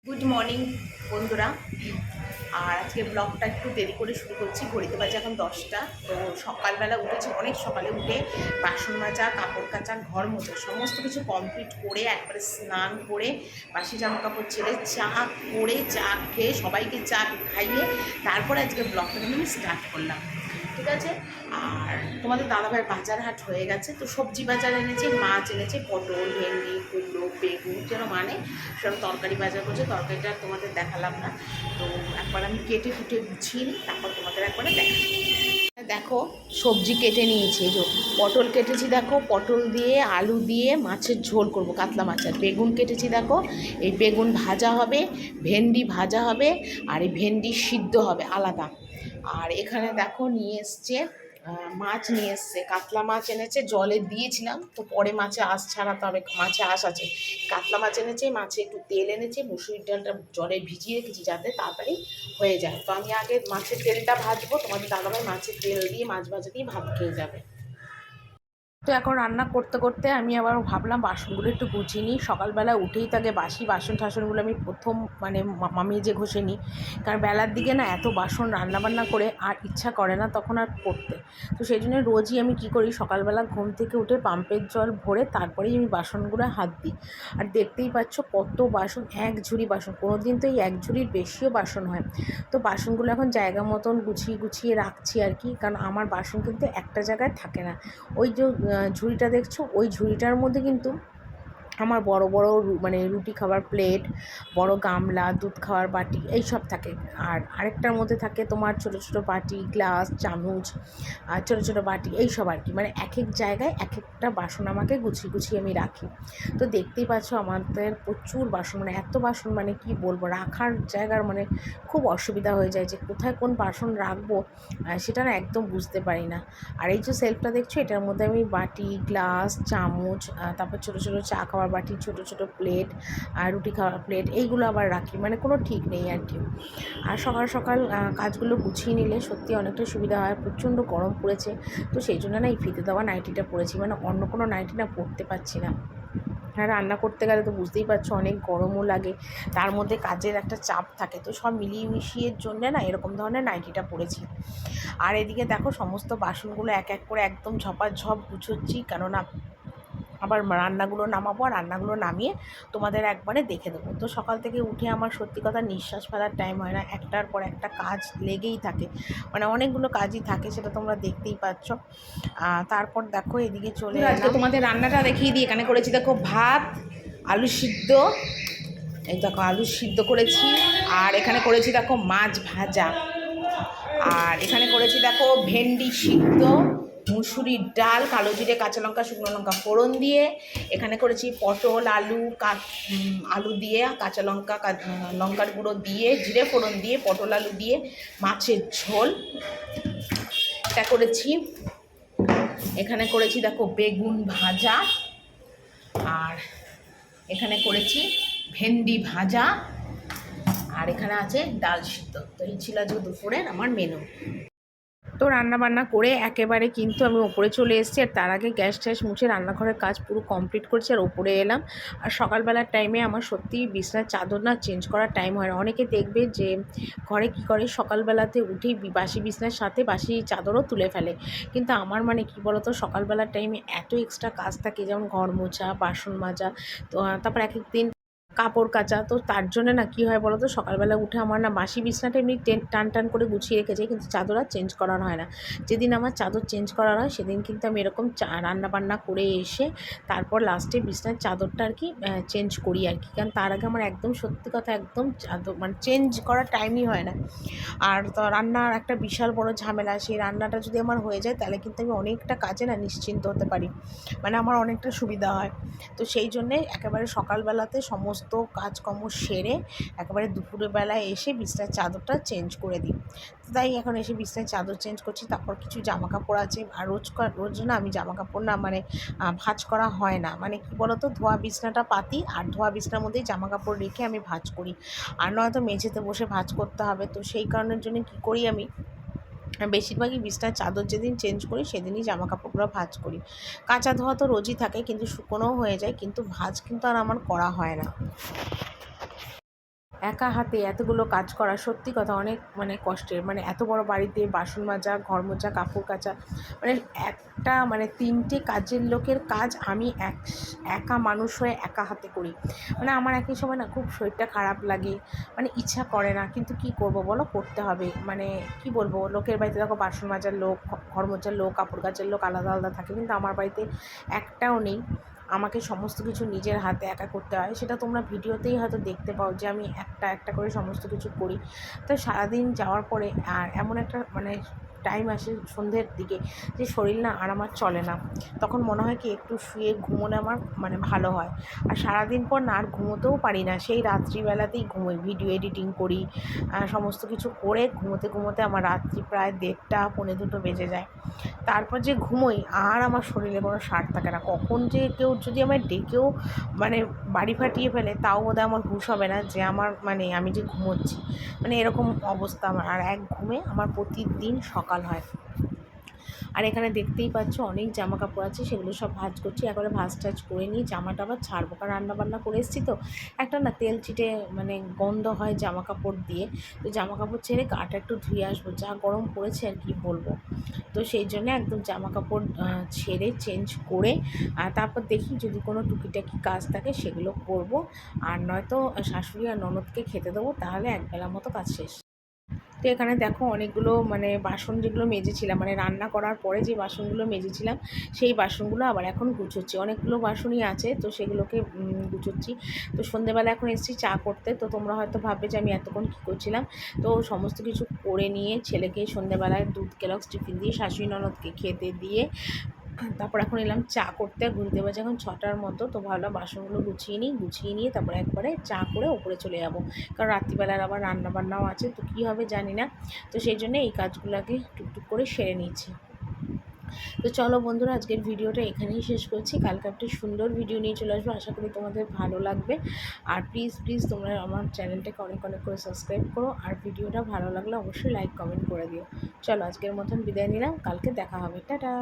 Good morning বন্ধুরা। আর আজকে ব্লগটা একটু দেরি করে শুরু করছি। ঘড়িতে বাজে এখন 10টা। তো সকালবেলা উঠেছি, অনেক সকালে উঠে বাসন মাজা, কাপড় কাচা, ঘর মোছা সমস্ত কিছু কমপ্লিট করে একবারে স্নান করে বাসি জামা কাপড় ছেড়ে চা করে চা খেয়ে সবাইকে চা খাইয়ে তারপরে আজকে ব্লগটা আমি স্টার্ট করলাম। ঠিক আছে। আর তোমাদের দাদাভাইয়ের বাজার হাট হয়ে গেছে, তো সবজি বাজার এনেছে, মাছ এনেছে, পটল, ভেন্ডি, কুমড়ো, বেগুন যেন মানে সেরকম তরকারি বাজার করছে। তরকারিটা তোমাদের দেখালাম না, তো একবার আমি কেটে কুটে গুছিয়ে নিই, তারপর তোমাদের একবারে দেখাই। দেখো সবজি কেটে নিয়েছি, এই যে পটল কেটেছি, দেখো পটল দিয়ে আলু দিয়ে মাছের ঝোল করব, কাতলা মাছের। বেগুন কেটেছি, দেখো এই বেগুন ভাজা হবে, ভেন্ডি ভাজা হবে, আর এই ভেন্ডি সিদ্ধ হবে আলাদা। আর এখানে দেখো নিয়ে এসছে মাছ, নিয়ে এসছে কাতলা মাছ এনেছে, জলে দিয়েছিলাম, তো পরে মাছে আঁশ ছাড়াতে হবে, মাছে আঁশ আছে। কাতলা মাছ এনেছে, মাছে একটু তেল এনেছে, মুসুরির ডালটা জলে ভিজিয়ে রেখেছি যাতে তাড়াতাড়ি হয়ে যায়। তো আমি আগে মাছের তেলটা ভাজবো, তোমাদের দাদাভাই মাছের তেল দিয়ে মাছ ভাজা দিয়ে ভাত খেয়ে যাবে। তো এখন রান্না করতে করতে আমি আবার ভাবলাম বাসনগুলো একটু গুছিয়ে নিই। সকালবেলা উঠেই তাকে বাসি বাসন টাসনগুলো আমি প্রথম মেজে ঘষে নিই, কারণ বেলার দিকে না এত বাসন রান্নাবান্না করে আর ইচ্ছা করে না তখন আর করতে। তো সেই জন্য রোজই আমি কী করি, সকালবেলা ঘুম থেকে উঠে পাম্পের জল ভরে তারপরেই আমি বাসনগুলো হাত দিই। আর দেখতেই পাচ্ছ কত বাসন, এক ঝুড়ি বাসন, কোনো দিন তো এই এক ঝুড়ির বেশিও বাসন হয়। তো বাসনগুলো এখন জায়গা মতন গুছিয়ে গুছিয়ে রাখছি আর কি, কারণ আমার বাসন কিন্তু একটা জায়গায় থাকে না। ওই যে ঝুড়িটা দেখছো, ওই ঝুড়িটার মধ্যে কিন্তু আমার বড় বড় রুটি খাবার প্লেট, বড় গামলা, দুধ খাওয়ার বাটি এইসব থাকে। আর আরেকটার মধ্যে থাকে তোমার ছোট ছোট বাটি, গ্লাস, চামচ, আর ছোটো ছোটো বাটি এইসব আর কি। মানে এক এক জায়গায় এক একটা বাসন আমাকে গুছিয়ে গুছিয়ে আমি রাখি। তো দেখতেই পাচ্ছ আমাদের প্রচুর বাসন, মানে এত বাসন, মানে কি বলবো, রাখার জায়গার মানে খুব অসুবিধা হয়ে যায়, যে কোথায় কোন বাসন রাখবো সেটা না একদম বুঝতে পারি না। আর এই যে সেলফটা দেখছো, এটার মধ্যে আমি বাটি, গ্লাস, চামচ, তারপর ছোটো ছোটো চা খাওয়ার বাটি, ছোটো ছোটো প্লেট, আর রুটি খাওয়ার প্লেট এইগুলো আবার রাখি, মানে কোনো ঠিক নেই আর কি। আর সকাল সকাল কাজগুলো গুছিয়ে নিলে সত্যি অনেকটা সুবিধা হয়। প্রচণ্ড গরম পড়েছে, তো সেই জন্য না এই ফিতে দেওয়া নাইটিটা পরেছি, মানে অন্য কোনো নাইটি না পরতে পারছি না। আর রান্না করতে গেলে তো বুঝতেই পারছো অনেক গরমও লাগে, তার মধ্যে কাজের একটা চাপ থাকে, তো সব মিলিয়ে মিশিয়ে জন্য না এরকম ধরনের নাইটিটা পরেছি। আর এদিকে দেখো সমস্ত বাসনগুলো এক এক করে একদম ঝপাঝপ গুছোচ্ছি, কেননা আবার রান্নাগুলো নামাবো, আর রান্নাগুলো নামিয়ে তোমাদের একবারে দেখে দেবো। তো সকাল থেকে উঠে আমার সত্যি কথা নিঃশ্বাস ফেলার টাইম হয় না, একটার পর একটা কাজ লেগেই থাকে, মানে অনেকগুলো কাজই থাকে, সেটা তোমরা দেখতেই পাচ্ছ। তারপর দেখো এদিকে চলে আজকে তোমাদের রান্নাটা দেখিয়ে দিই। এখানে করেছি দেখো ভাত, আলু সিদ্ধ, এই দেখো আলু সিদ্ধ করেছি, আর এখানে করেছি দেখো মাছ ভাজা, আর এখানে করেছি দেখো ভেন্ডি সিদ্ধ, মুসুরির ডাল, কালো জিরে, কাঁচা লঙ্কা, শুকনো লঙ্কা ফোড়ন দিয়ে। এখানে করেছি পটল, আলু, আলু দিয়ে কাঁচা লঙ্কা, লঙ্কার গুঁড়ো দিয়ে, জিরে ফোড়ন দিয়ে, পটল আলু দিয়ে মাছের ঝোল এটা করেছি। এখানে করেছি দেখো বেগুন ভাজা, আর এখানে করেছি ভেন্ডি ভাজা, আর এখানে আছে ডাল সিদ্ধ। তো এই ছিল আজকে দুপুরের আমার মেনু। তো রান্নাবান্না করে একেবারে কিন্তু আমি ওপরে চলে এসেছি, আর তার আগে গ্যাস ট্যাস মুছে রান্নাঘরের কাজ পুরো কমপ্লিট করছি, আর ওপরে এলাম। আর সকালবেলার টাইমে আমার সত্যিই বিছনার চাদর না চেঞ্জ করার টাইম হয় না। অনেকে দেখবে যে ঘরে কী করে, সকালবেলাতে উঠেই বাসি বিছনার সাথে বাসি চাদরও তুলে ফেলে, কিন্তু আমার মানে কী বলতো, সকালবেলার টাইমে এত এক্সট্রা কাজ থাকে, যেমন ঘর মোছা, বাসন মাজা, তো তারপর এক এক দিন কাপড় কাচা, তো তার জন্য না কী হয় বলো তো, সকালবেলা উঠে আমার না বাসি বিছনাটা এমনি টান টান করে গুছিয়ে রেখেছে, কিন্তু চাদর আর চেঞ্জ করার হয় না। যেদিন আমার চাদর চেঞ্জ করার হয় সেদিন কিন্তু আমি এরকম রান্নাবান্না করে এসে তারপর লাস্টে বিছনার চাদরটা আর কি চেঞ্জ করি আর কি, কারণ তার আগে আমার একদম সত্যি কথা একদম চাদর মানে চেঞ্জ করার টাইমই হয় না। আর তো রান্নার একটা বিশাল বড় ঝামেলা, সেই রান্নাটা যদি আমার হয়ে যায় তাহলে কিন্তু আমি অনেকটা কাজে না নিশ্চিন্ত হতে পারি, মানে আমার অনেকটা সুবিধা হয়। তো সেই জন্যে একেবারে সকালবেলাতে সমস্ত কাজকর্ম সেরে একেবারে দুপুরের বেলায় এসে বিছনার চাদরটা চেঞ্জ করে দিই। তাই এখন এসে বিছনার চাদর চেঞ্জ করছি। তারপর কিছু জামা কাপড় আছে, আর রোজ না আমি জামা কাপড় না মানে ভাঁজ করা হয় না, মানে কি বলতো, ধোয়া বিছনাটা পাতি, আর ধোয়া বিছনার মধ্যেই জামা কাপড় রেখে আমি ভাঁজ করি, আর নয়তো মেঝেতে বসে ভাঁজ করতে হবে। তো সেই কারণের জন্য কী করি, আমি বেশিরভাগই বিছনার চাদর যেদিন চেঞ্জ করি সেদিনই জামা কাপড়গুলো ভাঁজ করি। কাচা ধোয়া তো রোজই থাকে, কিন্তু শুকনোও হয়ে যায়, কিন্তু ভাঁজ কিন্তু আর আমার করা হয় না। একা হাতে এতগুলো কাজ করা সত্যি কথা অনেক মানে কষ্টের। মানে এত বড় বাড়িতে বাসন মাজা, ঘর মোছা, কাপড় কাচা, মানে একটা মানে ৩টে কাজের লোকের কাজ আমি একা মানুষ হয়ে একা হাতে করি। মানে আমার একই সময় না খুব শরীরটা খারাপ লাগে, মানে ইচ্ছা করে না, কিন্তু কি করব বলো, করতে হবে। মানে কি বলবো, লোকের বাড়িতে দেখো বাসন মাজার লোক, ঘর মোছার লোক, কাপড় কাচার লোক আলাদা আলাদা থাকে, কিন্তু আমার বাড়িতে একটাও নেই। আমাকে সমস্ত কিছু নিজের হাতে একা করতে হয়। সেটা তোমরা ভিডিওতেই হয়তো দেখতে পাও যে আমি একটা একটা করে সমস্ত কিছু করি। তো সারাদিন যাওয়ার পরে আর এমন একটা মানে টাইম আসে সন্ধ্যের দিকে যে শরীর না আর আমার চলে না। তখন মনে হয় কি একটু শুয়ে ঘুমোলে আমার মানে ভালো হয়। আর সারাদিন পর না আর ঘুমোতেও পারি না, সেই রাত্রিবেলাতেই ঘুমোই, ভিডিও এডিটিং করি, সমস্ত কিছু করে ঘুমোতে ঘুমোতে আমার রাত্রি প্রায় 1:30 পৌনে 2 বেজে যায়। তারপর যে ঘুমোই আর আমার শরীরে কোনো সার থাকে না। কখন যে কেউ যদি আমায় ডেকেও মানে বাড়ি ফাটিয়ে ফেলে, তাও বোধহয় আমার হুঁশ হবে না যে আমার মানে আমি যে ঘুমোচ্ছি। মানে এরকম অবস্থা আমার। আর এক ঘুমে আমার প্রতিদিন সকাল হয়। আর এখানে দেখতেই পাচ্ছ অনেক জামা কাপড় আছে, সেগুলো সব ভাঁজ করছি। একবারে ভাঁজ টাজ করে নিয়ে জামাটা আবার ছাড়বো, কারণ রান্নাবান্না করে এসেছি তো একটা না তেল চিটে মানে গন্ধ হয় জামা কাপড় দিয়ে। তো জামা কাপড় ছেড়ে গাটা একটু ধুয়ে আসবো, যা গরম পড়েছে আর কি বলবো। তো সেই জন্য একদম জামা কাপড় ছেড়ে চেঞ্জ করে তারপর দেখি যদি কোনো টুকিটাকি কাজ থাকে সেগুলো করব। আর নয়তো শাশুড়ি আর ননদকে খেতে দেবো, তাহলে একবেলা মতো কাজ শেষ। তো এখানে দেখো অনেকগুলো মানে বাসন যেগুলো মেজেছিলাম, মানে রান্না করার পরে যে বাসনগুলো মেজেছিলাম সেই বাসনগুলো আবার এখন গুছোচ্ছি। অনেকগুলো বাসনই আছে, তো সেগুলোকে গুছোচ্ছি। তো সন্ধেবেলা এখন এসেছি চা করতে। তো তোমরা হয়তো ভাববে যে আমি এতক্ষণ কী করছিলাম। তো সমস্ত কিছু করে নিয়ে ছেলেকে সন্ধেবেলায় দুধ কেলক্স টিফিন দিয়ে শাশুড়ি ননদকে খেতে দিয়ে তারপর এখন এলাম চা করতে। ঘুরতে বাজে এখন 6টার মতো। তো ভাবলাম বাসনগুলো গুছিয়ে নিই, গুছিয়ে নিয়ে তারপরে একবারে চা করে ওপরে চলে যাব, কারণ রাত্রিবেলার আবার রান্নাবান্নাও আছে। তো কী হবে জানি না, তো সেই জন্য এই কাজগুলোকে টুকটুক করে সেরে নিচ্ছি। তো চলো বন্ধুরা, আজকের ভিডিওটা এখানেই শেষ করছি। কালকে একটা সুন্দর ভিডিও নিয়ে চলে আসবো, আশা করি তোমাদের ভালো লাগবে। আর প্লিজ প্লিজ তোমরা আমার চ্যানেলটাকে অনেক অনেক করে সাবস্ক্রাইব করো, আর ভিডিওটা ভালো লাগলে অবশ্যই লাইক কমেন্ট করে দিও। চলো আজকের মতন বিদায় নিলাম, কালকে দেখা হবে, টাটা।